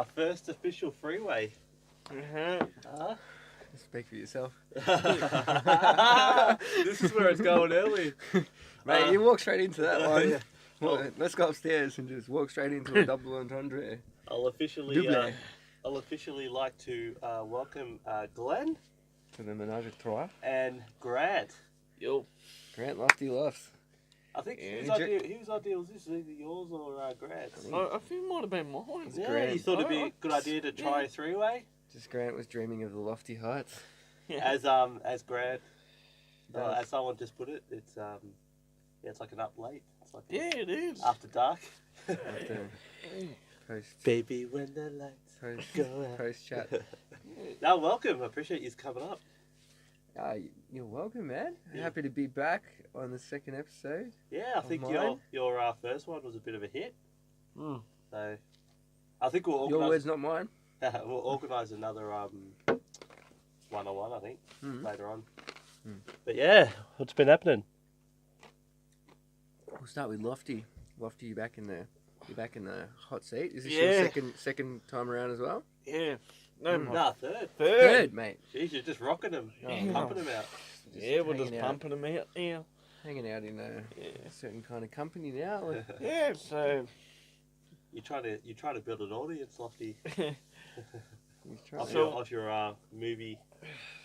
Our first official freeway. Speak for yourself. This is where it's going early. Mate, you walk straight into that one. Yeah. Well, let's go upstairs and just walk straight into a double entendre. I'll officially like to welcome Glenn To the menage a trois. and Grant. Yo. Grant Lofty Lofts. I think Yeah, whose idea was this? Either yours or Grant's? I think it might have been mine. Yeah, Grant. you thought it'd be a good idea to try a three-way, Just Grant was dreaming of the lofty heights. as Grant, as someone just put it, it's it's like an up late. It's like Yeah, it is. after dark. After post Baby, when the lights go out. post chat. No, welcome. I appreciate you coming up. You're welcome, man. Yeah. Happy to be back on the second episode. Yeah, I think mine? your first one was a bit of a hit. Mm. So I think we'll Your organise words, not mine. we'll organise another one-on-one. I think later on. But yeah, what's been happening? We'll start with Lofty. Lofty, you're back in the hot seat. Is this Yeah. your second time around as well? Yeah. No, my Nah, third. Third, mate. Jeez, you're just rocking them, Oh, pumping them out. Yeah, we're just hanging out. pumping them out now. Hanging out in a certain kind of company now. Like, Yeah, so. You're trying to build an audience, Lofty, he's trying, off your movie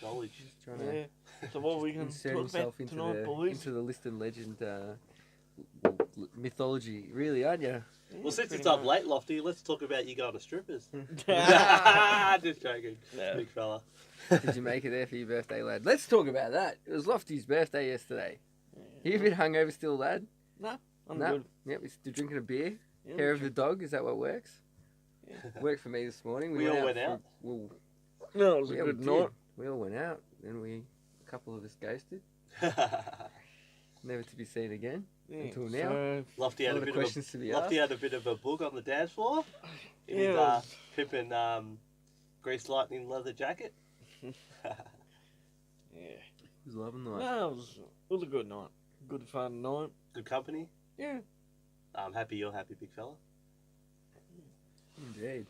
knowledge. he's trying Yeah. to So what are we going to insert talk himself about tonight, boys? into the listed legend mythology. Really, aren't you? Well, since pretty it's up much. late, Lofty, let's talk about you going to strippers. Yeah. Just joking, No. big fella. Did you make it there for your birthday, lad? Let's talk about that. It was Lofty's birthday yesterday. You a bit hungover still, lad? I'm No. good. Yep, you're still drinking a beer. Yeah, Hair of the dog, is that what works? Yeah. Worked for me this morning. We all went out? Well, No, it was a yeah, we good did. night. We all went out, and a couple of us ghosted. Never to be seen again Yeah, until now. so, Lofty A had lot a of bit questions to be Lofty asked. had a bit of a book on the dance floor. In Yeah, his pimping grease lightning leather jacket. yeah. He was loving life. No, it was a good night. Good fun night. Good company. Yeah. I'm happy you're happy, big fella. Indeed.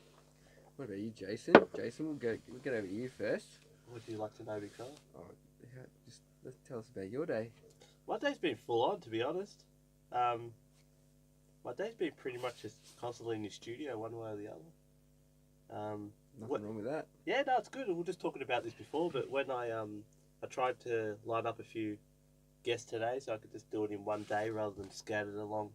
What about you, Jason? Jason, we'll get over to you first. Would you like to know, big fella? Oh, yeah, just let's tell us about your day. My day's been full on, to be honest. My day's been pretty much just constantly in the studio, one way or the other. Nothing wrong with that. Yeah, no, it's good. We were just talking about this before, but when I tried to line up a few guests today, so I could just do it in one day rather than scattered along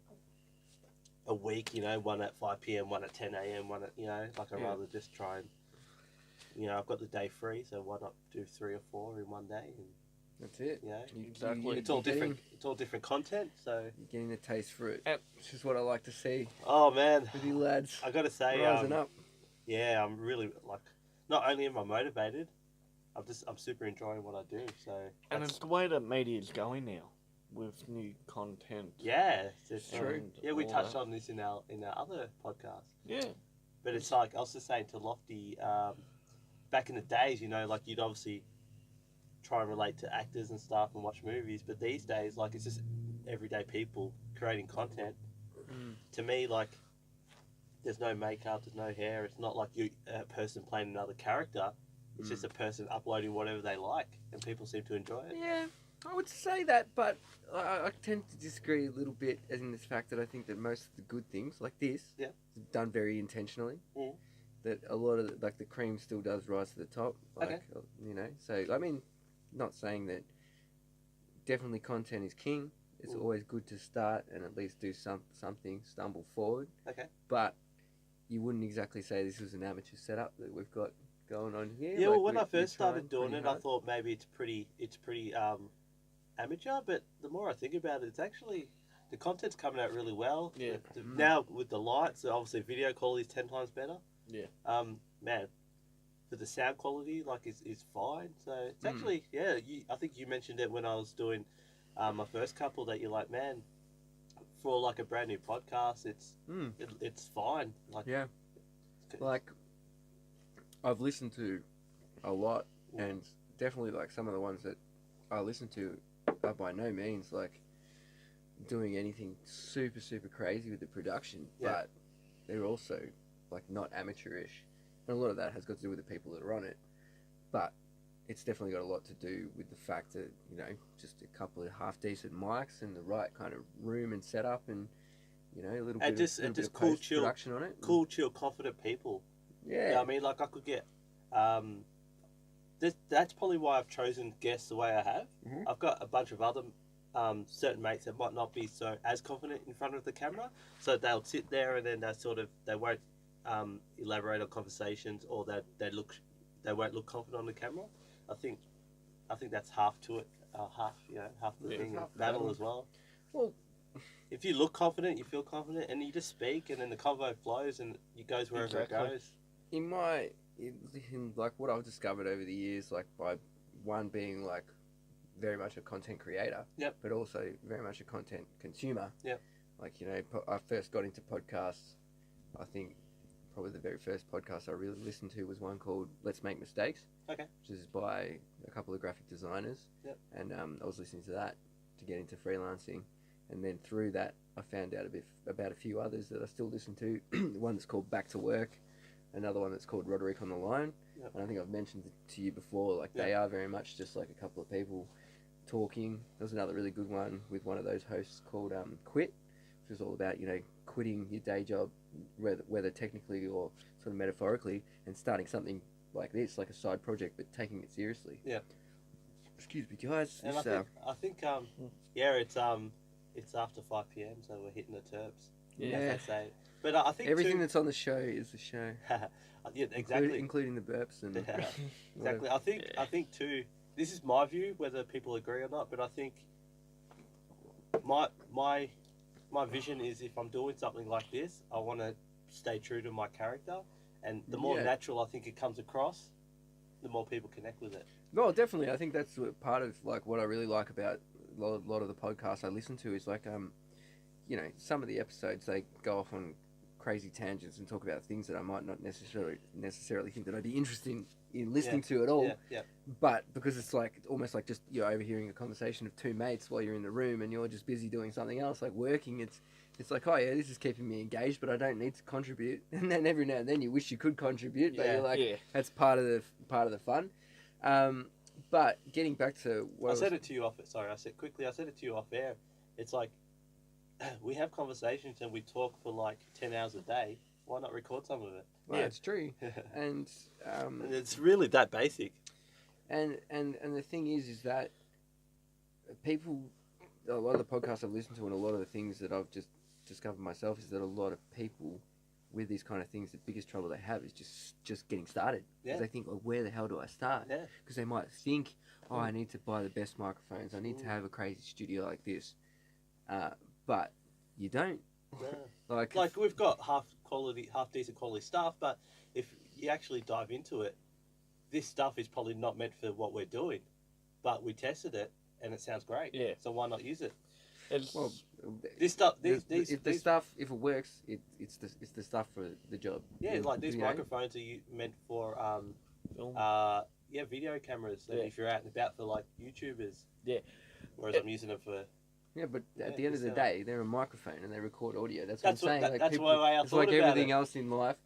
a week. You know, one at 5 p.m, one at 10 a.m, one at I'd rather just try and I've got the day free, so why not do 3 or 4 in one day? And, That's it. Exactly. it's all you're different. It's all different content. So. You're getting a taste for it. Yep. Which is what I like to see Oh man, with you lads. I gotta say, Rising up. yeah, I'm really not only am I motivated, I'm super enjoying what I do. So. And it's the way that media's going now, with new content. Yeah, it's true. and Yeah, we all touched that. on this in our other podcast. Yeah. But it's like I was just saying to Lofty, back in the days, like you'd obviously try and relate to actors and stuff and watch movies, but these days, like it's just everyday people creating content. To me, like there's no makeup, there's no hair. It's not like you a person playing another character. It's just a person uploading whatever they like, and people seem to enjoy it. Yeah, I would say that, but I tend to disagree a little bit, as in this fact that I think that most of the good things, like this, Yeah. is done very intentionally. Mm. That a lot of the cream still does rise to the top. Like, so I mean, not saying that definitely content is king. It's always good to start and at least do something, stumble forward. Okay. But you wouldn't exactly say this was an amateur setup that we've got going on here. Yeah, Like, well, when I we're first started trying doing pretty it, I hard. thought maybe it's pretty amateur. But the more I think about it, it's actually the content's coming out really well. Yeah. Now with the lights, obviously video quality is 10 times better. Yeah. Man, but the sound quality is fine. So it's actually I think you mentioned it when I was doing my first couple that you're like, man, for like a brand new podcast, it's fine. Like Yeah. Like, I've listened to a lot, and definitely like some of the ones that I listen to are by no means like doing anything super crazy with the production, Yeah. but they're also like not amateurish, and a lot of that has got to do with the people that are on it, but it's definitely got a lot to do with the fact that, you know, just a couple of half decent mics and the right kind of room and setup, and, you know, a little bit of cool, chill production on it. Cool, chill, confident people. Yeah. You know what I mean? Like, I could get that's probably why I've chosen guests the way I have. Mhm. I've got a bunch of other certain mates that might not be so as confident in front of the camera, so they'll sit there and then they won't elaborate on conversations, or they won't look confident on the camera. I think that's half to it, half the thing, half the battle battle as well. Well, if you look confident, you feel confident, and you just speak, and then the convo flows, and it goes wherever it goes. in like what I've discovered over the years, like by one being like very much a content creator, yep, but also very much a content consumer. Yep. Like, you know, I first got into podcasts. I think probably the very first podcast I really listened to was one called Let's Make Mistakes. Okay. Which is by a couple of graphic designers. Yep. And I was listening to that to get into freelancing, and then through that I found out a bit about a few others that I still listen to. One that's called Back to Work, another one that's called Roderick on the Line. Yep. And I think I've mentioned it to you before, like they are very much just like a couple of people talking. There's another really good one with one of those hosts called Quit, which is all about, you know, quitting your day job, whether technically or sort of metaphorically, and starting something like this, like a side project, but taking it seriously. Yeah. Excuse me, guys. And This, I think it's after 5 p.m, so we're hitting the terps. Yeah. As they say. But I think everything that's on the show is the show. Yeah, exactly. Including the burps and exactly. I think too. This is my view, whether people agree or not. But I think my vision is, if I'm doing something like this, I want to stay true to my character, and the more natural I think it comes across, the more people connect with it. Well, definitely. I think that's part of like what I really like about a lot of the podcasts I listen to is like you know, some of the episodes they go off on crazy tangents and talk about things that I might not necessarily think that I'd be interested in listening to at all. Yeah, yeah. But because it's like almost like just you're overhearing a conversation of two mates while you're in the room and you're just busy doing something else, like working. It's like, oh yeah, this is keeping me engaged, but I don't need to contribute. And then every now and then you wish you could contribute, but you're like, that's part of the fun. But getting back to what I said it to you off air. It's like, we have conversations and we talk for like 10 hours a day. Why not record some of it? Well, it's true. And it's really that basic. And the thing is that people, a lot of the podcasts I've listened to and a lot of the things that I've just discovered myself is that a lot of people with these kind of things, the biggest trouble they have is just getting started. Because they think, well, where the hell do I start? Because they might think, oh, I need to buy the best microphones. I need to have a crazy studio like this. But you don't. No. Like we've got half decent quality stuff, but if you actually dive into it, this stuff is probably not meant for what we're doing. But we tested it and it sounds great. Yeah. So why not use it? Well, this stuff, if it works, it's the stuff for the job. Yeah, like these microphones are meant for video cameras. So if you're out and about for like YouTubers. Yeah. Whereas I'm using it for. Yeah, but at the end of the day, they're a microphone and they record audio. That's what I'm saying. That's why I thought it's like about everything else in life.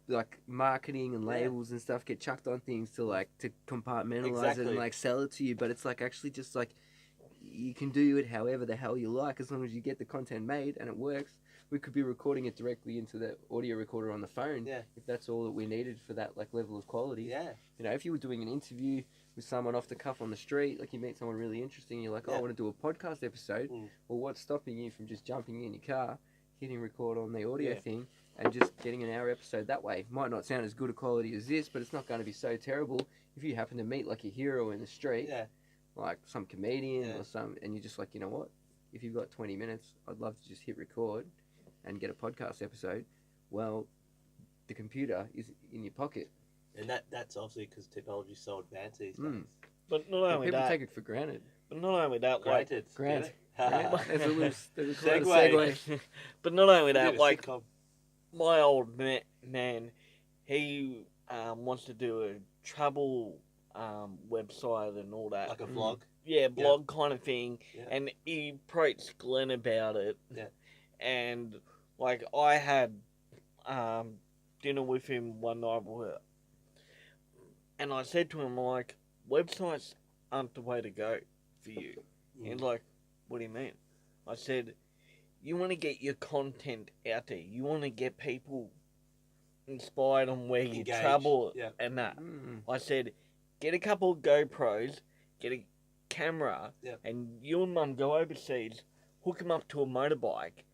Like marketing and labels and stuff get chucked on things to compartmentalize it and like sell it to you. But it's like actually just like you can do it however the hell you like as long as you get the content made and it works. We could be recording it directly into the audio recorder on the phone if that's all that we needed for that like level of quality. Yeah. You know, if you were doing an interview with someone off the cuff on the street, like you meet someone really interesting, and you're like, oh, I want to do a podcast episode. Well, what's stopping you from just jumping in your car, hitting record on the audio thing, and just getting an hour episode that way? Might not sound as good a quality as this, but it's not going to be so terrible if you happen to meet like a hero in the street, like some comedian or some, and you're just like, you know what? If you've got 20 minutes, I'd love to just hit record and get a podcast episode. Well, the computer is in your pocket. And that's obviously because technology is so advanced these days. But not only people that, take it for granted. But not only that, granted. There's a little segue. But not only that, like my old man, he wants to do a travel website and all that, like a vlog. Yeah, blog kind of thing, and he approached Glenn about it. Yeah, and like I had dinner with him one night, and I said to him, like, websites aren't the way to go for you. And he's like, what do you mean? I said, you want to get your content out there. You want to get people inspired on where you travel and that. I said, get a couple of GoPros, get a camera, and you and Mum go overseas, hook them up to a motorbike,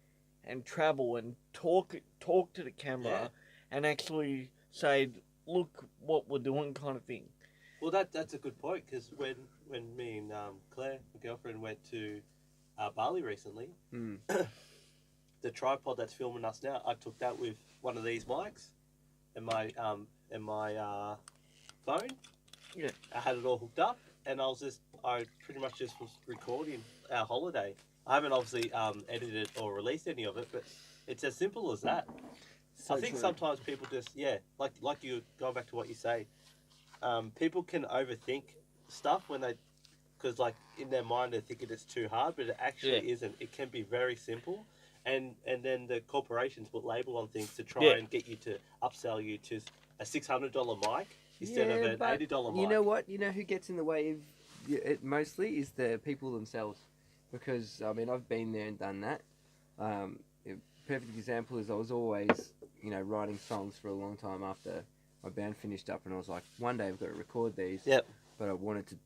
and travel and talk to the camera, and actually say, look what we're doing, kind of thing. Well, that's a good point, because when me and Claire, my girlfriend, went to Bali recently, the tripod that's filming us now, I took that with one of these mics and my phone. Yeah. I had it all hooked up, and I pretty much just was recording our holiday. I haven't obviously edited or released any of it, but it's as simple as that. So I think sometimes people just, like you, going back to what you say, people can overthink stuff because like in their mind they're thinking it's too hard, but it actually isn't. It can be very simple, and then the corporations put label on things to try and get you to upsell you to a $600 mic instead of an $80 mic. You know what? You know who gets in the way of it mostly is the people themselves, because I mean I've been there and done that. A perfect example is I was always writing songs for a long time after my band finished up, and I was like, one day I've got to record these. Yep. But I wanted to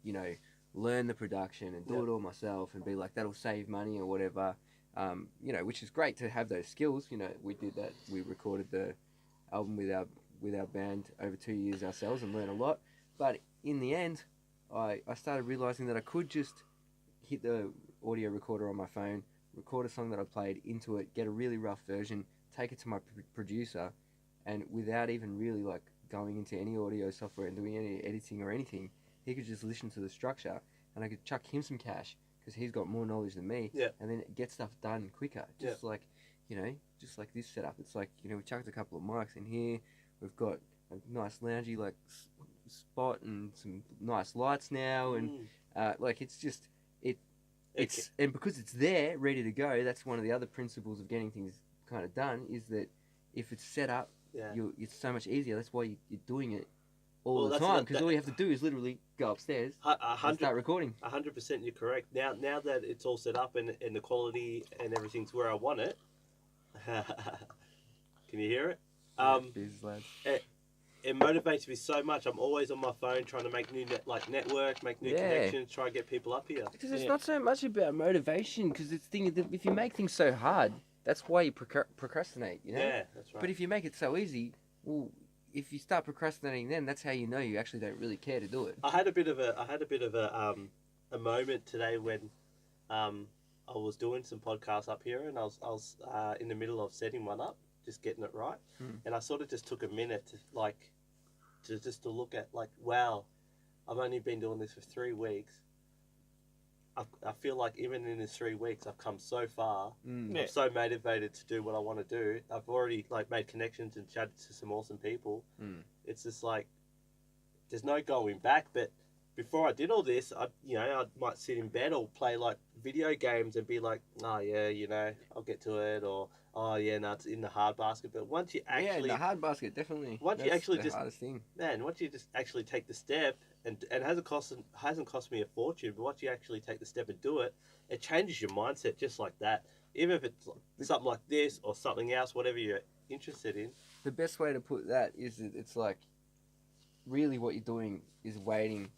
learn the production and do it all myself and be like, that'll save money or whatever. Which is great to have those skills. We did that. We recorded the album with our band over 2 years ourselves and learned a lot. But in the end, I started realizing that I could just hit the audio recorder on my phone, record a song that I played into it, get a really rough version, take it to my producer, and without even really like going into any audio software and doing any editing or anything, he could just listen to the structure, and I could chuck him some cash because he's got more knowledge than me, and then get stuff done quicker. Just like this setup. It's like we chucked a couple of mics in here. We've got a nice loungy like spot and some nice lights now, and and because it's there ready to go. That's one of the other principles of getting things kind of done, is that if it's set up, it's so much easier. That's why you're doing it all the time, because all you have to do is literally go upstairs and start recording. 100%, you're correct. Now that it's all set up and the quality and everything's where I want it, can you hear it? It motivates me so much. I'm always on my phone trying to make new network, make new connections, try and get people up here. Because it's not so much about motivation, because if you make things so hard, that's why you procrastinate, Yeah, that's right. But if you make it so easy, well, if you start procrastinating, then that's how you know you actually don't really care to do it. I had a bit of a moment today when I was doing some podcasts up here, and I was in the middle of setting one up, just getting it right, and I sort of just took a minute to look at wow, I've only been doing this for 3 weeks. I feel like even in these 3 weeks I've come so far. I'm so motivated to do what I want to do. I've already made connections and chatted to some awesome people. It's just there's no going back. But before I did all this, I might sit in bed or play video games and be like, oh yeah, I'll get to it, or oh yeah, no, it's in the hard basket. But once you actually the hard basket, definitely. Once you actually the hardest thing. Man, once you just actually take the step, and it hasn't cost me a fortune, but once you actually take the step and do it, it changes your mindset just like that. Even if it's something like this or something else, whatever you're interested in. The best way to put that is that it's really what you're doing is waiting.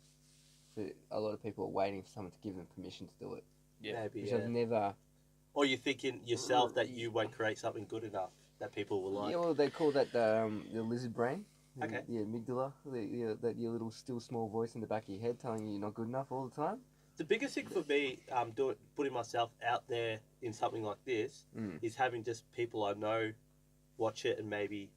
A lot of people are waiting for someone to give them permission to do it. Yeah, maybe. Which I've never. Or you're thinking yourself that you won't create something good enough that people will like. Yeah, well, they call that the lizard brain. Okay. The amygdala, that your little still small voice in the back of your head telling you you're not good enough all the time. The biggest thing for me, putting myself out there in something like this, is having just people I know watch it, and maybe,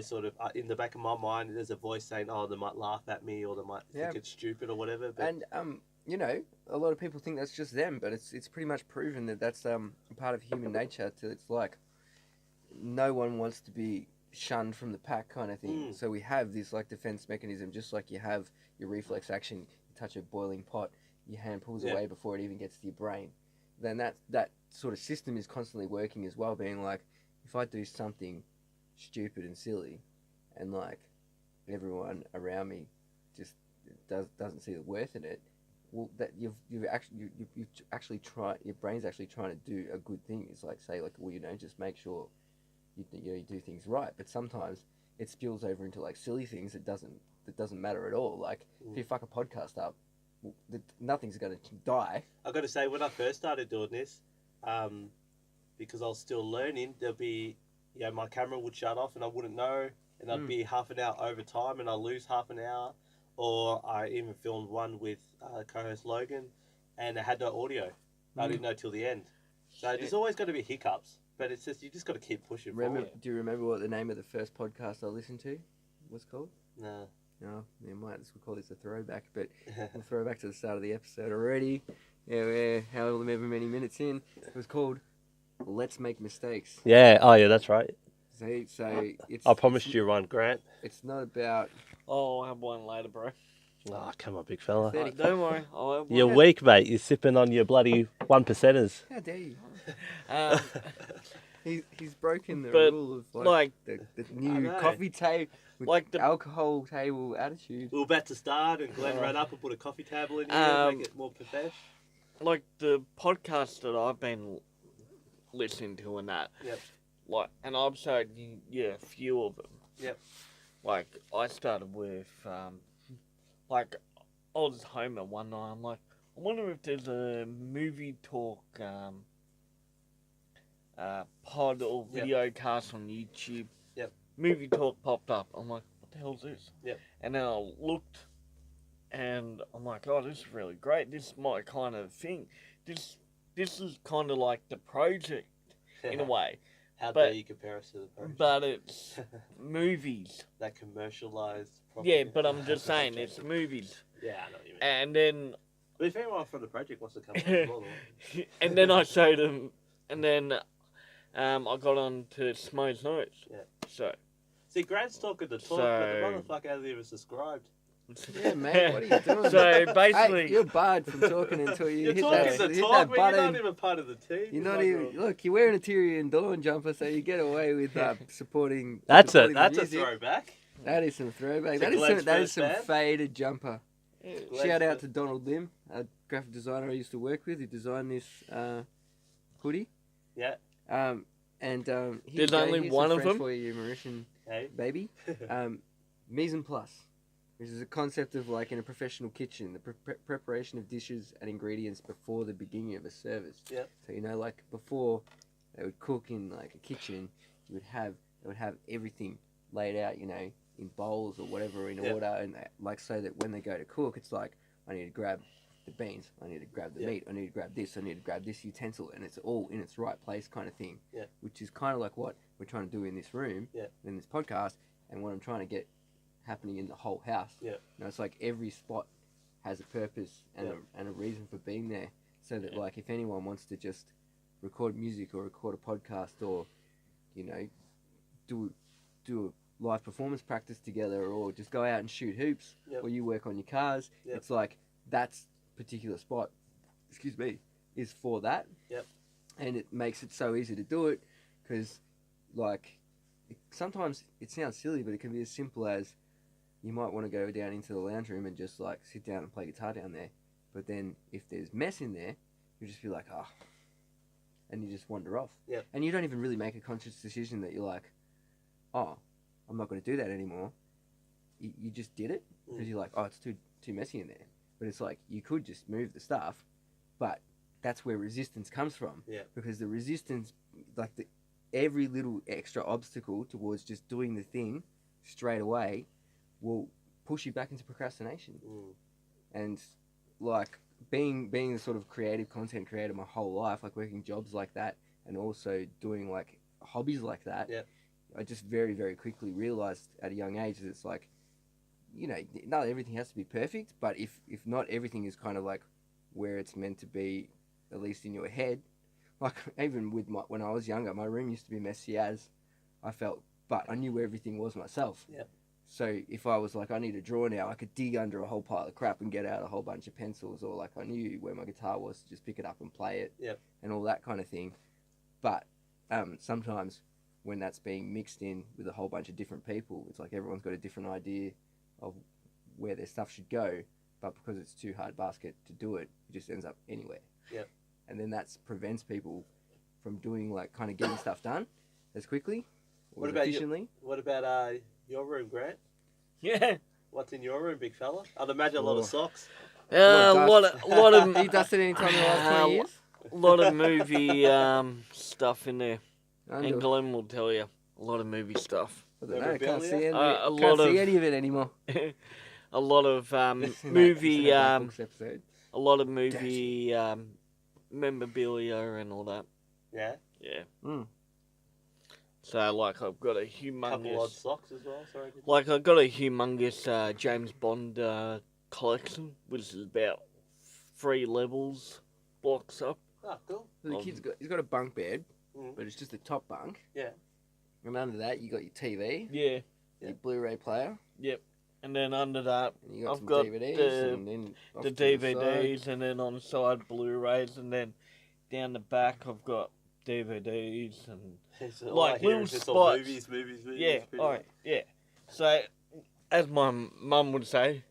sort of in the back of my mind, there's a voice saying, "Oh, they might laugh at me, or they might think it's stupid, or whatever." But... And a lot of people think that's just them, but it's pretty much proven that that's part of human nature. It's like no one wants to be shunned from the pack kind of thing. So we have this defense mechanism, just like you have your reflex action. You touch a boiling pot, your hand pulls away before it even gets to your brain. Then that sort of system is constantly working as well, being like, if I do something stupid and silly, and like everyone around me just doesn't see the worth in it, well, that you've actually tried, your brain's actually trying to do a good thing. It's like, say, like, well, you know, just make sure you do things right. But sometimes it spills over into like silly things that doesn't matter at all. Like if you fuck a podcast up, well, nothing's gonna die. I've got to say, when I first started doing this, because I was still learning, there'll be, my camera would shut off and I wouldn't know, and I'd be half an hour over time and I'd lose half an hour. Or I even filmed one with co-host Logan, and it had no audio. I didn't know till the end. So there's always going to be hiccups, but it's just, you just got to keep pushing forward. Do you remember what the name of the first podcast I listened to was called? No. No, we'll call this a throwback, but we'll throw back to the start of the episode already. Yeah, we're however many minutes in. It was called Let's Make Mistakes. Yeah, that's right. So it's... I promised you one, Grant. It's not about... Oh, I'll have one later, bro. Oh, come on, big fella. Don't worry. I'll have one. You're weak, mate. You're sipping on your bloody 1%ers. How dare you? He's broken the But, rule of like the new coffee table with like the alcohol table attitude. We were about to start, and Glenn ran up and put a coffee table in here, make it more professional. like the podcast that I've been listening to and that. Yep. Like, and I've said a few of them. Yep. Like I started with like I was home at one night. I'm like, I wonder if there's a movie talk pod or video cast on YouTube. Yep. Movie talk popped up. I'm like, what the hell's this? Yep. And then I looked, and I'm like, oh, this is really great. This is my kind of thing. This is kind of like the project in a way. How dare you compare us to the project? But it's movies. That commercialized. Yeah, but I'm just saying it's movies. Yeah, I know what you mean. And then. But if anyone from the project wants to come on, and then I showed him, and then I got on to Smo's Notes. Yeah. So. See, Grant's talking the talk, but the motherfucker hasn't even subscribed. Yeah, mate, what are you doing? So basically, hey, you're barred from talking until you hit that button. You're not even part of the team. You're not even. Look, you're wearing a Tyrion Dawn jumper, so you get away with supporting. That's a throwback. That is some throwback. So That is some faded jumper. yeah, Shout out to Donald Lim, a graphic designer I used to work with. He designed this hoodie. Yeah. Here's only one of them for you, Mauritian Hey. baby. Mise en place, which is a concept of like in a professional kitchen, the preparation of dishes and ingredients before the beginning of a service. Yeah. So like before they would cook in like a kitchen, they would have everything laid out, in bowls or whatever in order, and like so that when they go to cook, it's like I need to grab the beans, I need to grab the meat, I need to grab this, I need to grab this utensil, and it's all in its right place, kind of thing. Yeah. Which is kind of like what we're trying to do in this room, in this podcast, and what I'm trying to get happening in the whole house. Yeah. It's like every spot has a purpose and a reason for being there, so that like if anyone wants to just record music or record a podcast or do a live performance practice together or just go out and shoot hoops or you work on your cars, it's like that's particular spot is for that. And it makes it so easy to do it because like sometimes it sounds silly, but it can be as simple as you might want to go down into the lounge room and just like sit down and play guitar down there, but then if there's mess in there, you just be like, oh, and you just wander off. And you don't even really make a conscious decision that you're like, oh, I'm not going to do that anymore. You just did it because you're like, oh, it's too messy in there. But it's like you could just move the stuff, but that's where resistance comes from. Because the resistance, like every little extra obstacle towards just doing the thing straight away will push you back into procrastination. And like being the sort of creative content creator my whole life, like working jobs like that and also doing like hobbies like that, I just very, very quickly realized at a young age that it's like, not everything has to be perfect, but if not everything is kind of like where it's meant to be, at least in your head. Like even with when I was younger, my room used to be messy as I felt, but I knew where everything was myself. So if I was like, I need to draw now, I could dig under a whole pile of crap and get out a whole bunch of pencils, or like I knew where my guitar was to just pick it up and play it, and all that kind of thing. But sometimes when that's being mixed in with a whole bunch of different people, it's like everyone's got a different idea of where their stuff should go, but because it's too hard basket to do it, it just ends up anywhere. Yep. And then that prevents people from doing like kind of getting stuff done as quickly or efficiently. What about your room, Grant? Yeah. What's in your room, big fella? I'd imagine a lot of socks. A lot of Have you dusted any time in the last 20 years? A lot of movie stuff in there. Undo. And Glenn will tell you a lot of movie stuff. I don't know, I can't see any, lot see of- any of it anymore. A lot of movie, a lot of movie memorabilia and all that. Yeah. Yeah. Mm. So like I've got a Couple odd humongous, socks as well. Sorry. like I've got a humongous James Bond collection, which is about 3 levels, blocks up. Oh, cool. So the kid's he's got a bunk bed, Mm. but it's just the top bunk. Yeah. And under that, you got your TV, Yeah. your Blu-ray player, And then under that, and you got I've some got DVDs, and then off the to side. DVDs, and then on the side Blu-rays, and then down the back I've got DVDs and It's Like all I hear little is just all spots. movies. yeah, pretty alright, yeah. So, as my mum would say,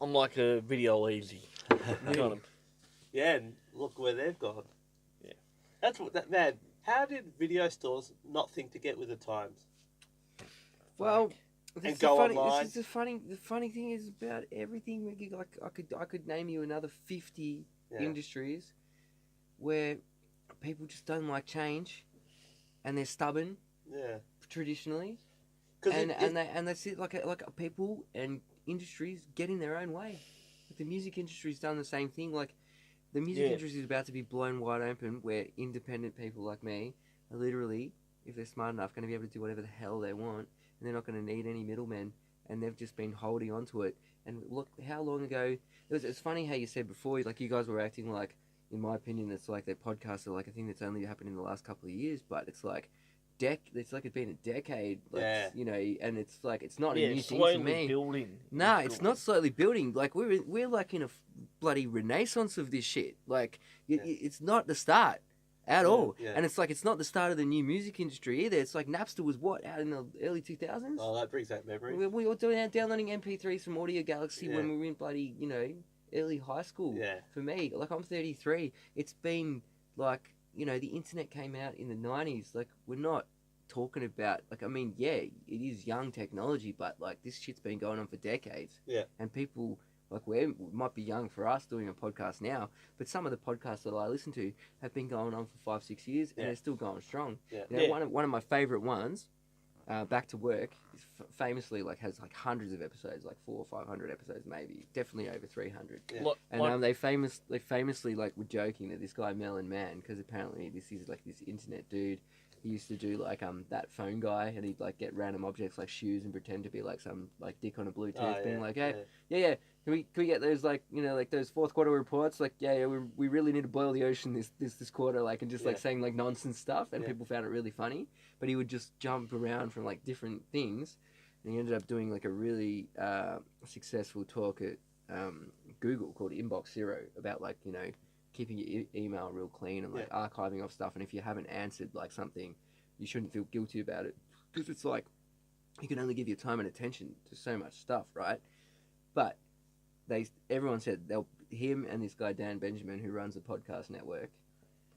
I'm like a video easy. much. Kind of. Yeah, and look where they've gone. Yeah. That's what that man. How did video stores not think to get with the times? Well, And this is go the funny. online. This is the funny. The funny thing is about everything. Like I could name you another 50 Yeah. industries where people just don't like change, and they're stubborn Yeah. traditionally, 'Cause and that's it. Like people and industries get in their own way. Like the music industry's done the same thing. Like the music Yeah. industry is about to be blown wide open, where independent people like me are literally, if they're smart enough, going to be able to do whatever the hell they want, and they're not going to need any middlemen. And they've just been holding on to it. And look, how long ago? It's funny how you said before, like you guys were acting like, in my opinion, it's like their podcasts are like a thing that's only happened in the last couple of years, but it's like it's like it's been a decade, like, Yeah. you know, and it's like it's not a Yeah, new thing slowly to me. building. Nah, it's not slowly building. Like we're like in a bloody renaissance of this shit. Like it's not the start at all, Yeah. and it's like it's not the start of the new music industry either. It's like Napster was what, out in the early 2000s. Oh, that brings back memory. We were downloading MP3s from Audio Galaxy Yeah. when we were in bloody, you know, early high school. Yeah. For me, like I'm 33. It's been like, you know, the internet came out in the 90s. Like we're not talking about, like, I mean, yeah, it is young technology, but like this shit's been going on for decades. Yeah. And people like we might be young for us doing a podcast now, but some of the podcasts that I listen to have been going on for 5-6 years, and Yeah. they're still going strong. Yeah. You know, one of my favorite ones, Back to Work, is famously like has like hundreds of episodes, like 400 or 500 episodes, maybe definitely over 300. Yeah. And they famously like were joking that this guy Melon Man, because apparently this is like this internet dude. He used to do like that phone guy, and he'd like get random objects like shoes and pretend to be like some like dick on a Bluetooth, being like, hey, yeah. Can we get those, like, you know, like those fourth quarter reports, like, yeah, we really need to boil the ocean this quarter, like, and just like saying like nonsense stuff, and people found it really funny. But he would just jump around from like different things, and he ended up doing like a really successful talk at Google called Inbox Zero about, like, you know, keeping your email real clean and like archiving off stuff, and if you haven't answered like something, you shouldn't feel guilty about it, because it's like you can only give your time and attention to so much stuff, right? But everyone said him and this guy Dan Benjamin, who runs the podcast network,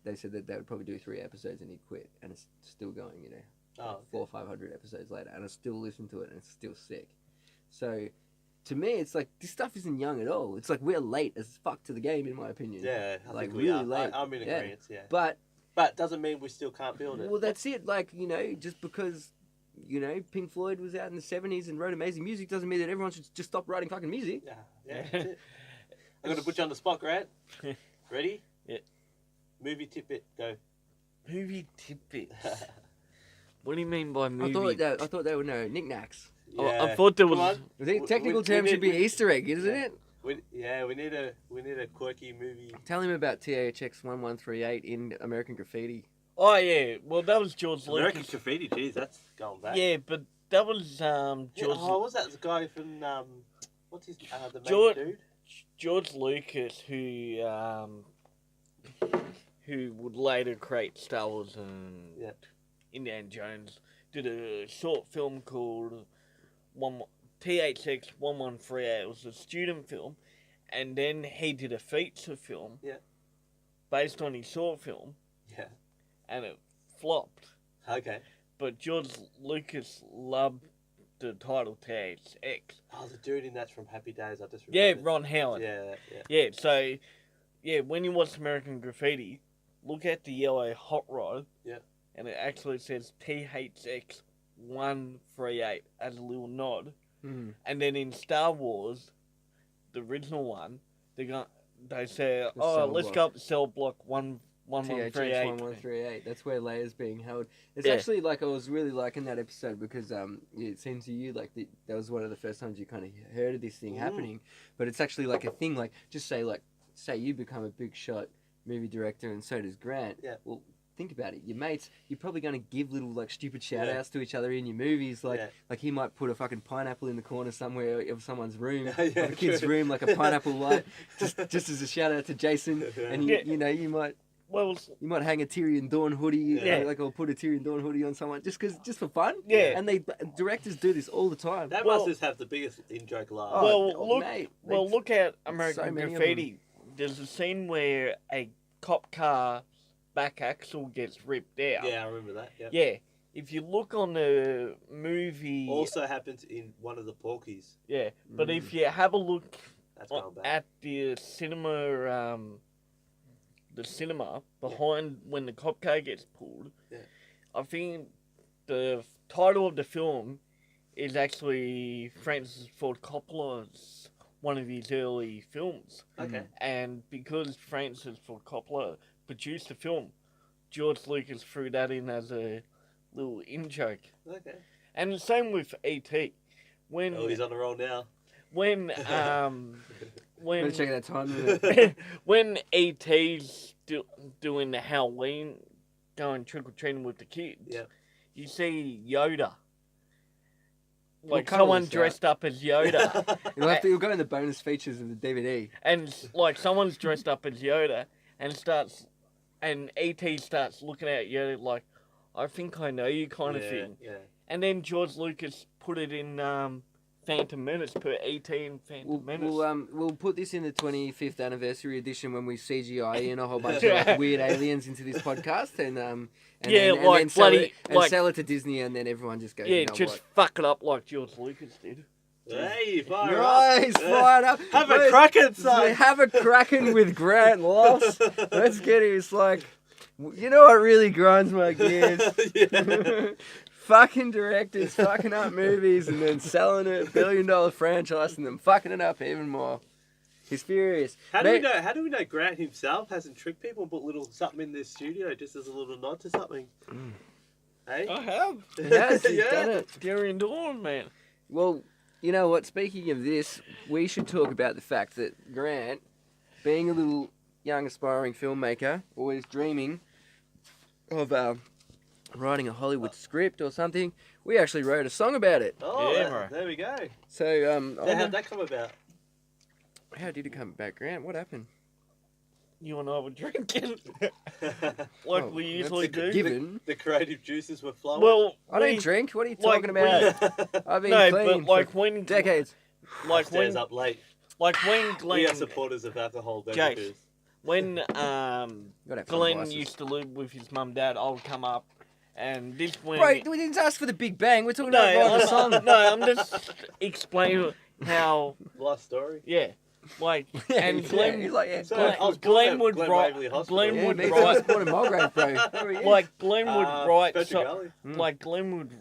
they said that they would probably do 3 episodes and he'd quit, and it's still going, you know, 400 or 500 episodes later, and I still listen to it and it's still sick. So to me, it's like this stuff isn't young at all. It's like we're late as fuck to the game, in my opinion. Yeah, I like think we really are. late. I'm in agreement. Yeah. But doesn't mean we still can't build it. well, that's it. Like, you know, just because, you know, Pink Floyd was out in the 70s and wrote amazing music doesn't mean that everyone should just stop writing fucking music. Yeah, that's it. I'm going to put you on the spot, Grant. Ready? Yeah. Movie tidbit, go. Movie tidbits. What do you mean by movie? I thought they would know knickknacks. Yeah. I thought there Come was. on. I think technical term should be Easter egg, isn't it? We need a quirky movie. Tell him about THX 1138 in American Graffiti. Oh yeah, well that was George American Lucas. Graffiti, geez, that's going back. Yeah, but that was George. Yeah, what was that? The guy from what's his the main George- dude? George Lucas, who would later create Star Wars and Indiana Jones, did a short film called THX 1138. It was a student film, and then he did a feature film. Yeah. Based on his short film. Yeah. And it flopped. Okay. But George Lucas loved the title THX. Oh, the dude in that's from Happy Days. I just Yeah, remembered. Ron Howard. Yeah, so, when you watch American Graffiti, look at the yellow hot rod. Yeah. And it actually says THX 138 as a little nod. Mm. And then in Star Wars, the original one, they say, let's go up to cell block 1138. THX 1138. That's where Leia's being held. It's actually like I was really liking that episode because it seems to you like that was one of the first times you kind of heard of this thing happening. But it's actually like a thing. Like just say you become a big shot movie director and so does Grant. Yeah. Well, think about it. Your mates, you're probably going to give little like stupid shout outs to each other in your movies. Like he might put a fucking pineapple in the corner somewhere of someone's room, of a kid's room, like a pineapple light, just as a shout out to Jason. And you know you might. Well, you might hang a Tyrion Dawn hoodie, or put a Tyrion Dawn hoodie on someone, just for fun. Yeah. And directors do this all the time. That must just have the biggest in-joke laugh. Look at American Graffiti. There's a scene where a cop car back axle gets ripped out. Yeah, I remember that. Yep. Yeah. If you look on the movie... Also happens in one of the Porkies. Yeah. But if you have a look at the cinema behind when the cop car gets pulled, I think the title of the film is actually Francis Ford Coppola's one of his early films. Okay. And because Francis Ford Coppola produced the film, George Lucas threw that in as a little in-joke. Okay. And the same with E.T. He's on the roll now. When check that time. when E.T.'s doing the Halloween, going trick-or-treating with the kids, you see Yoda. Like someone dressed up as Yoda. You'll go in the bonus features of the DVD. And like someone's dressed up as Yoda and E.T. starts looking at Yoda like, I think I know you kind of thing. Yeah. And then George Lucas put it in Phantom Menace, put E.T. in Phantom Menace. We'll put this in the 25th anniversary edition when we CGI in a whole bunch of like, weird aliens into this podcast and sell it to Disney and then everyone just goes, fuck it up like George Lucas did. Hey, fire nice, up. fire up. Have a Kraken, son. Have a Kraken with Grant Lofts. Let's get it. It's like, you know what really grinds my gears? Fucking directors fucking up movies and then selling a $1 billion franchise and then fucking it up even more. He's furious. How do we know Grant himself hasn't tricked people and put something in this studio just as a little nod to something? Hey? I have. He has. He's done it. Tyrion Dawn, man. Well, you know what? Speaking of this, we should talk about the fact that Grant, being a little young aspiring filmmaker, always dreaming of writing a Hollywood script or something, we actually wrote a song about it. Oh, yeah, there we go. So, how'd that come about? How did it come about, Grant? What happened? You and I were drinking, like we usually do. Given the creative juices were flowing. Well, I don't drink. What are you talking about? I've been clean for decades. Like when stays up late. Like when Glenn. We are supporters of alcohol beverages. When Glenn used to live with his mum and dad, I would come up, and this when. Bro, we didn't ask for the Big Bang. We're talking about the song. No, I'm just explaining how. Life story. Yeah. Like, and Glenn, Glenn would write, Glenn would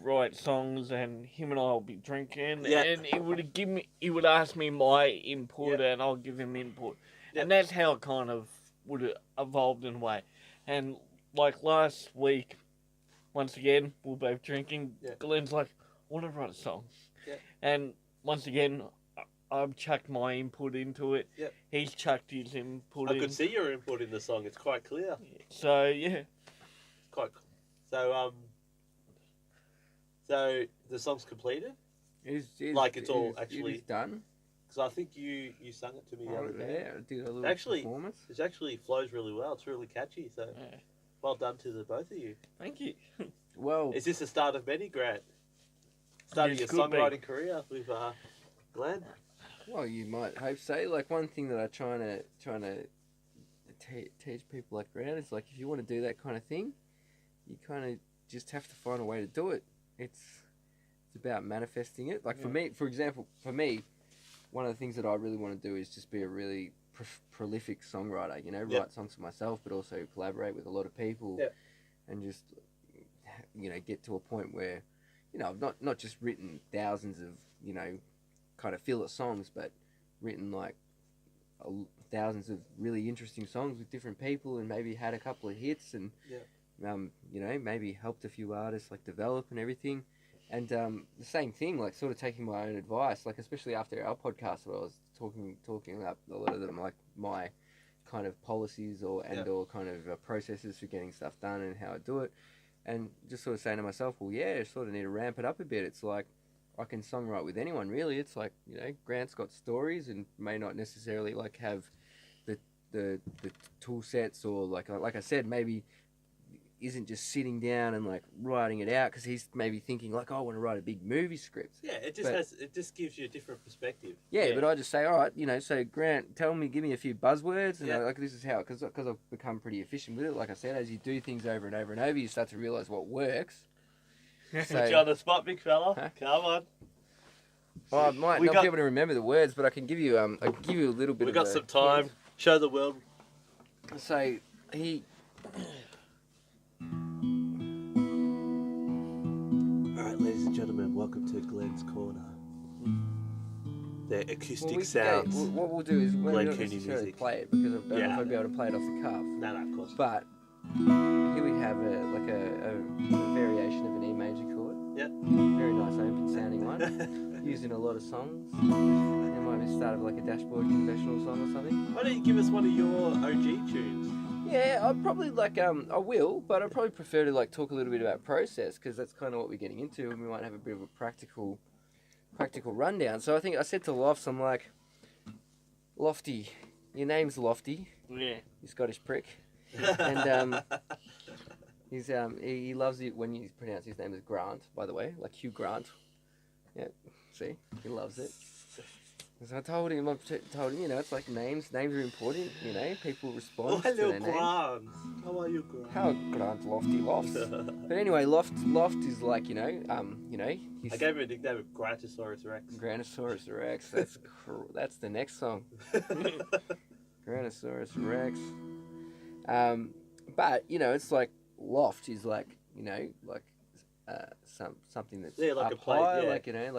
write songs, and him and I would be drinking, and he would ask me my input, and I'll give him input, and that's how it kind of would have evolved in a way. And like last week, once again, we were both drinking. Glenn's like, I want to write a song, and once again, I've chucked my input into it. Yep. He's chucked his input in. I could see your input in the song. It's quite clear. So, yeah. Quite cool. So the song's completed? It's all actually done? Because I think you sung it to me the other day. Yeah, I did a little performance. It actually flows really well. It's really catchy. So Well done to the both of you. Thank you. Well, Is this the start of many, Grant? Starting your This could be. songwriting career with Glenn? well, you might hope so. Like one thing that I trying to teach people like Grant is like if you want to do that kind of thing, you kind of just have to find a way to do it. It's about manifesting it. Like for example, one of the things that I really want to do is just be a really prolific songwriter. You know, write songs for myself, but also collaborate with a lot of people, and just get to a point where I've not just written thousands of kind of filler songs, but written like thousands of really interesting songs with different people, and maybe had a couple of hits, and maybe helped a few artists like develop and everything. And the same thing, like sort of taking my own advice, like especially after our podcast where I was talking about a lot of them, like my kind of policies or kind of processes for getting stuff done and how I do it, and just sort of saying to myself, well, yeah, I sort of need to ramp it up a bit. It's like I can songwrite with anyone really. It's like Grant's got stories and may not necessarily like have the tool sets, or like I said, maybe isn't just sitting down and like writing it out because he's maybe thinking like, oh, I want to write a big movie script. Yeah, it just gives you a different perspective. Yeah, but I just say, all right, so Grant, give me a few buzzwords, and like this is how, because I've become pretty efficient with it. Like I said, as you do things over and over and over, you start to realize what works. So, put you on the spot, big fella. Huh? Come on. Well, I might not be able to remember the words, but I can give you a little bit. We got some time. Hint. Show the world. So he. Alright, ladies and gentlemen, welcome to Glenn's Corner. The acoustic Well, sounds. what we'll do is we Glenn don't Cooney necessarily music. play it because I don't know if I'll be able to play it off the cuff. No, of course. But here we have a variation of an E major chord. Yep. Very nice open sounding one. Used in a lot of songs. It might be the start of like a dashboard conventional song or something. Why don't you give us one of your OG tunes? Yeah, I'd probably I will, but I'd probably prefer to like talk a little bit about process because that's kind of what we're getting into, and we might have a bit of a practical rundown. So I think I said to Lofts, I'm like, Lofty, your name's Lofty. Yeah. You Scottish prick. And he loves it when you pronounce his name as Grant, by the way, like Hugh Grant. Yeah, see, he loves it. So I told him, it's like names are important, people respond to their names. Grant. How are you, Grant? How Grant Lofty Lofts. But anyway, Loft is like, he's... I gave him a nickname of Grantosaurus Rex. Grantosaurus Rex, that's the next song. Grantosaurus Rex. But, it's like, Loft is like, something that's like up a place, high,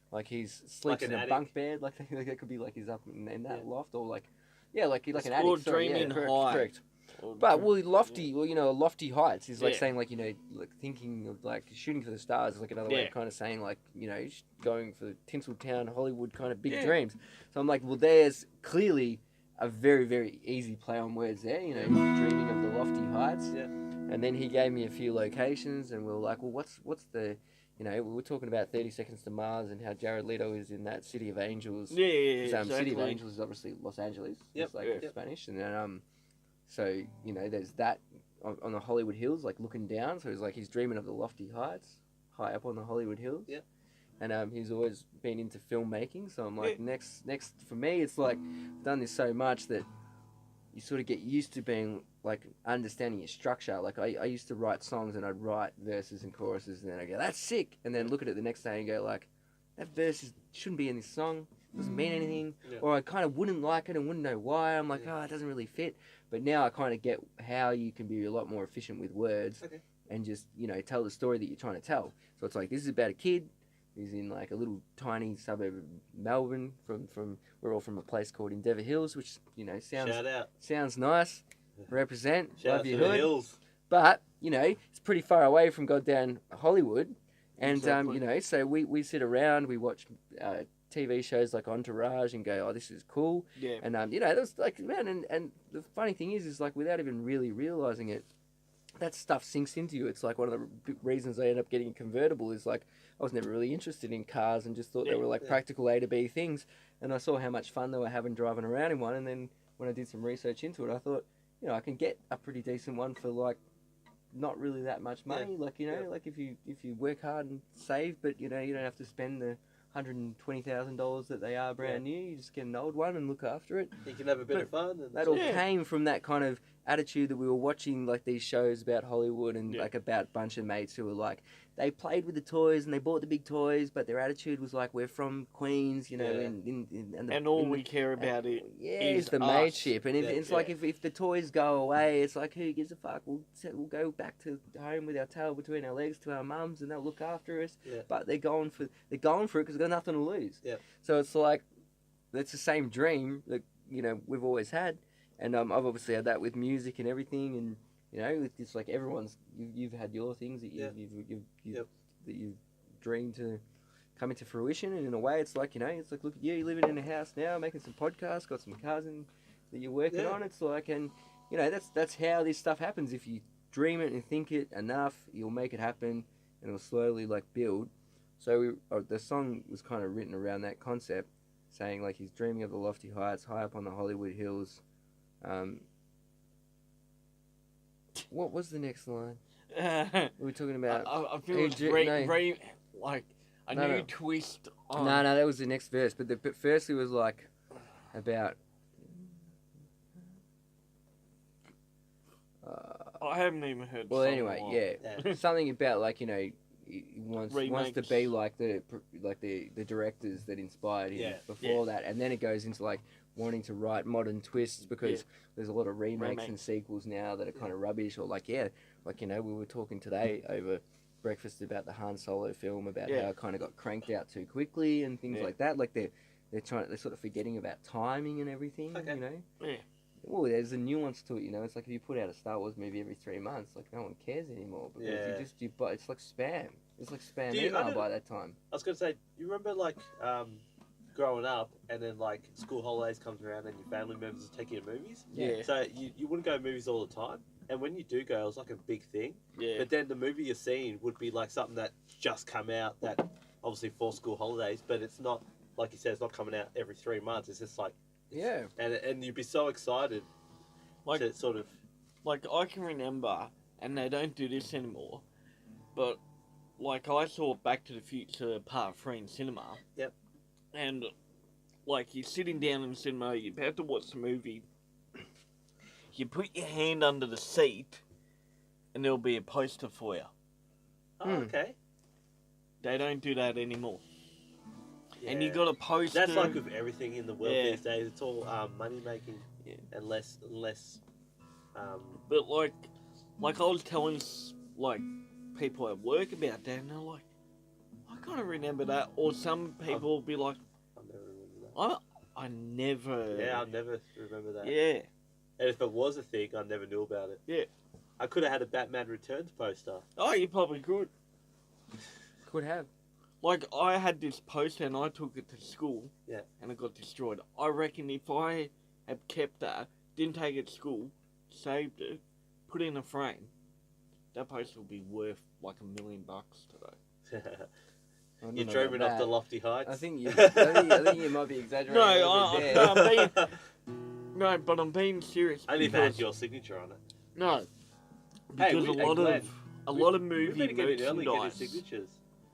like he's sleeps like in a attic. bunk bed, like that could be like he's up in that loft, or like an attic. Or Sorry, dreaming correct, high. correct. But lofty heights is like saying like like thinking of like shooting for the stars is like another way of kind of saying like going for Tinseltown Hollywood kind of big dreams. So I'm like, well, there's clearly a very very easy play on words there. Dreaming of the lofty heights. Yeah. And then he gave me a few locations, and we were like, well, what's the we were talking about 30 Seconds to Mars and how Jared Leto is in that City of Angels. Yeah, exactly. City of Angels is obviously Los Angeles. Yep, It's like Spanish. And then, so, there's that on the Hollywood Hills, like looking down. So it's like he's dreaming of the lofty heights, high up on the Hollywood Hills. Yep. And he's always been into filmmaking. So I'm like, next for me, it's like, I've done this so much that you sort of get used to being like understanding your structure. Like I used to write songs and I'd write verses and choruses and then I go, that's sick, and then look at it the next day and go like, that verse shouldn't be in this song, doesn't mean anything, or I kind of wouldn't like it and wouldn't know why. I'm like, it doesn't really fit. But now I kind of get how you can be a lot more efficient with words and just tell the story that you're trying to tell. So it's like, this is about a kid who's in like a little tiny suburb of Melbourne. We're all from a place called Endeavour Hills, which sounds nice. Represent, Shout love your out to the hood. hills. But it's pretty far away from goddamn Hollywood, and Exactly. so we sit around, we watch TV shows like Entourage, and go, oh, this is cool. Yeah. And that's like, man, and the funny thing is like without even really realizing it, that stuff sinks into you. It's like one of the reasons I ended up getting a convertible is like I was never really interested in cars and just thought they were like practical A to B things, and I saw how much fun they were having driving around in one, and then when I did some research into it, I thought, I can get a pretty decent one for like not really that much money. Yeah. Like, you know, Yeah. like if you work hard and save, but you know, you don't have to spend the $120,000 that they are brand new. You just get an old one and look after it. You can have a bit of fun. And That all came from that kind of attitude that we were watching, like these shows about Hollywood and like about a bunch of mates who were like, they played with the toys and they bought the big toys, but their attitude was like, we're from Queens, you know, and all we care about is the us. mateship. And it's like if the toys go away, it's like, who gives a fuck? We'll go back to home with our tail between our legs to our mums, and they'll look after us. Yeah. But they're going for it because they've got nothing to lose. Yeah. So it's like that's the same dream that you know we've always had, and I've obviously had that with music and everything, and you know it's like everyone's you've had your things that you've dreamed to come into fruition, and in a way it's like, you know, it's like, look at you living in a house now, making some podcasts, got some cars that you're working on. It's like, and you know that's how this stuff happens. If you dream it and think it enough, you'll make it happen, and it'll slowly like build. So the song was kind of written around that concept, saying like he's dreaming of the lofty heights, high up on the Hollywood hills. What was the next line? We were talking about. I feel it's very like a new twist on. No, that was the next verse. But firstly was like about. I haven't even heard. Well, anyway, something about like, you know, he wants to be like the directors that inspired him before that, and then it goes into like wanting to write modern twists because there's a lot of remakes and sequels now that are kind of rubbish, or like you know, we were talking today over breakfast about the Han Solo film, about how it kind of got cranked out too quickly and things like that. Like they're sort of forgetting about timing and everything, you know. Yeah. Well, there's a nuance to it, you know. It's like if you put out a Star Wars movie every 3 months, like no one cares anymore because but it's like spam. It's like spam email by that time. I was gonna say, you remember like growing up, and then like school holidays comes around, and your family members are taking you to movies. Yeah. So you wouldn't go to movies all the time, and when you do go, it was like a big thing. Yeah. But then the movie you're seeing would be like something that just come out that obviously for school holidays, but it's not, like you said, it's not coming out every 3 months. It's just like. And you'd be so excited, like to sort of, like I can remember, and they don't do this anymore, but like I saw Back to the Future Part 3 in cinema. Yep. And like you're sitting down in the cinema, you're about to watch the movie. You put your hand under the seat, and there'll be a poster for you. Oh, okay. They don't do that anymore. Yeah. And you got a poster. That's like with everything in the world these days. It's all money making and less. But like I was telling like people at work about that, and they're like, I can't remember that. Or some people will be like, I never remember that. I never. Yeah, I never remember that. Yeah. And if it was a thing, I never knew about it. Yeah. I could have had a Batman Returns poster. Oh, you probably could. Could have. Like, I had this poster and I took it to school. Yeah. And it got destroyed. I reckon if I had kept that, didn't take it to school, saved it, put it in a frame, that poster would be worth like $1 million today. You're dreaming of the lofty heights. I think you might be exaggerating. No, but I'm being serious. Only if it had your signature on it. No, because a lot of movie merchandise.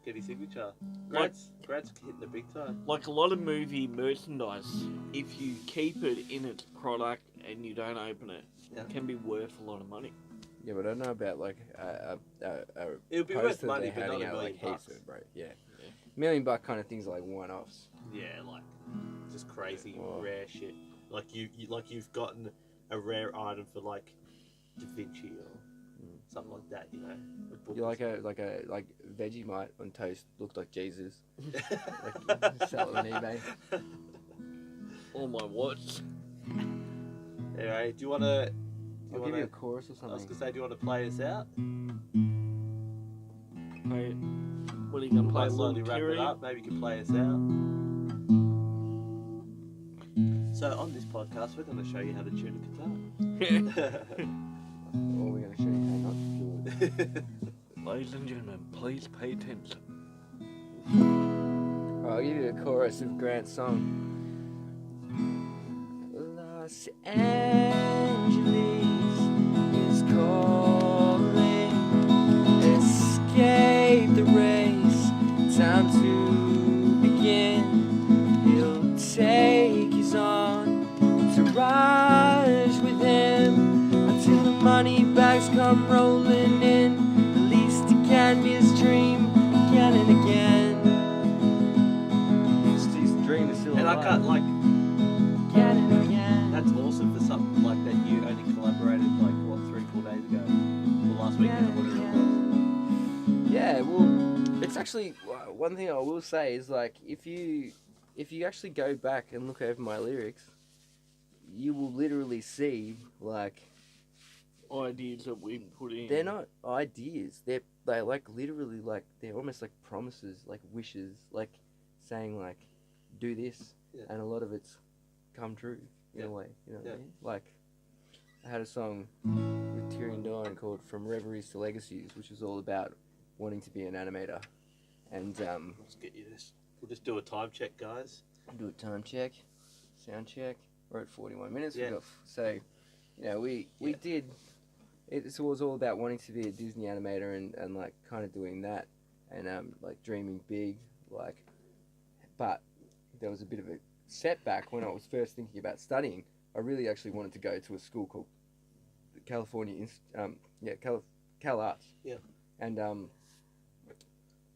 Get his signature. Grad's hitting the big time. Like a lot of movie merchandise, if you keep it in its product and you don't open it, it can be worth a lot of money. Yeah, but I don't know about like it would be worth money, but not $1 million. Bro. Yeah. $1 million kind of things are like one-offs. Yeah, like just crazy rare shit. Like you've gotten a rare item for like Da Vinci or something like that, you know. You like Vegemite on toast looked like Jesus. Like sell it on eBay. Or my watch. Anyway, do you want to? I'll give you a chorus or something. I was gonna say, do you want to play us out? Wait, what are you gonna play? Slowly wrap it up. Maybe you can play us out. So on this podcast, we're going to show you how to tune a guitar. Or we're going to show you how not to do it. Ladies and gentlemen, please pay attention. I'll give you a chorus of Grant's song. Los Angeles is calling. to begin. He'll take his entourage with him until the money bags come rolling in. The least he can be his dream again and again. His dream is still And alive. I can't, like, Again and again. that's awesome for something like that. You only collaborated, like, what, 3-4 days ago? Or last weekend, or whatever it was. Yeah, well, it's actually one thing I will say is like if you actually go back and look over my lyrics, you will literally see like Ideas that we put in. they're not ideas. They're like literally like they're almost like promises, like wishes, like saying like do this, Yeah. and a lot of it's come true in Yeah. a way. You know what I Yeah. mean? Like I had a song with Tyrion Dine called "From Reveries to Legacies," which is all about wanting to be an animator, and Let's get you this. We'll just do a time check, guys. do a time check, sound check. We're at 41 minutes. Yeah. So, you know, we Yeah. did. It was all about wanting to be a Disney animator and like kind of doing that, and like dreaming big, like. But there was a bit of a setback when I was first thinking about studying. I really actually wanted to go to a school called California, Cal Arts. Yeah. And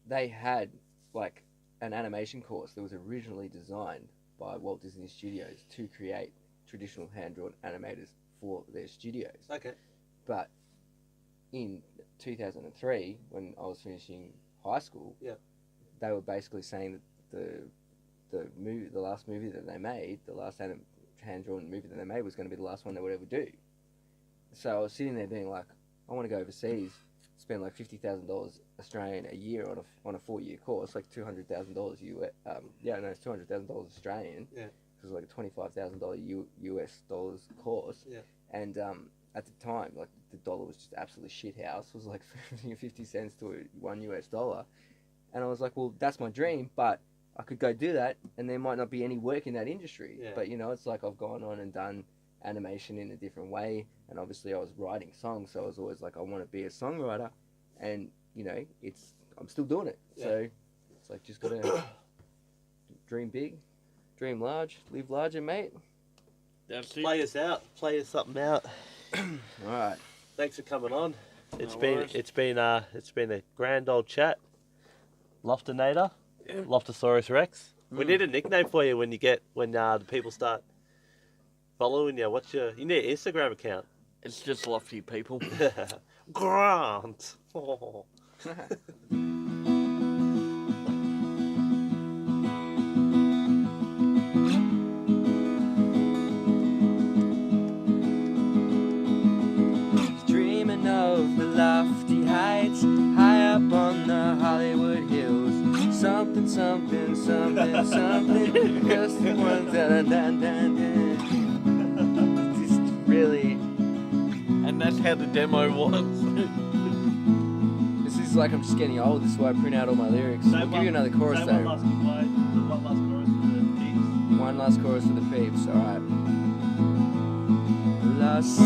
they had like an animation course that was originally designed by Walt Disney Studios to create traditional hand-drawn animators for their studios. Okay. But in 2003, when I was finishing high school, Yeah. they were basically saying that the last movie that they made, the last hand-drawn movie that they made was going to be the last one they would ever do. So I was sitting there being like, I want to go overseas, spend like $50,000 Australian a year on a 4-year course, like $200,000 US. It's $200,000 Australian. Yeah. It was like a $25,000 US dollars course. Yeah. And at the time, like the dollar was just absolutely shit house. It was like 50 cents to $1 US. And I was like, well, that's my dream, but I could go do that, and there might not be any work in that industry. Yeah. But, you know, it's like I've gone on and done animation in a different way, and obviously I was writing songs, so I was always like, I want to be a songwriter, and, you know, I'm still doing it. Yeah. So it's like, just got to dream big, dream large, live larger, mate. That's it. Play us out. Play us something out. All right. Thanks for coming on. It's No been worries. it's been a grand old chat. Loftinator, Loftosaurus Rex. We need a nickname for you when the people start following you. You need an Instagram account. It's just lofty people. Grant. Oh. Dreaming of the lofty heights, high up on the Hollywood hills. Something, something, something, something. Just one, dun, dun, dun, dun. Just really. And that's how the demo was. This is like I'm just getting old. This is why I print out all my lyrics. I'll give you another chorus though. One last chorus for the peeps. One last chorus for the peeps. All right. Lost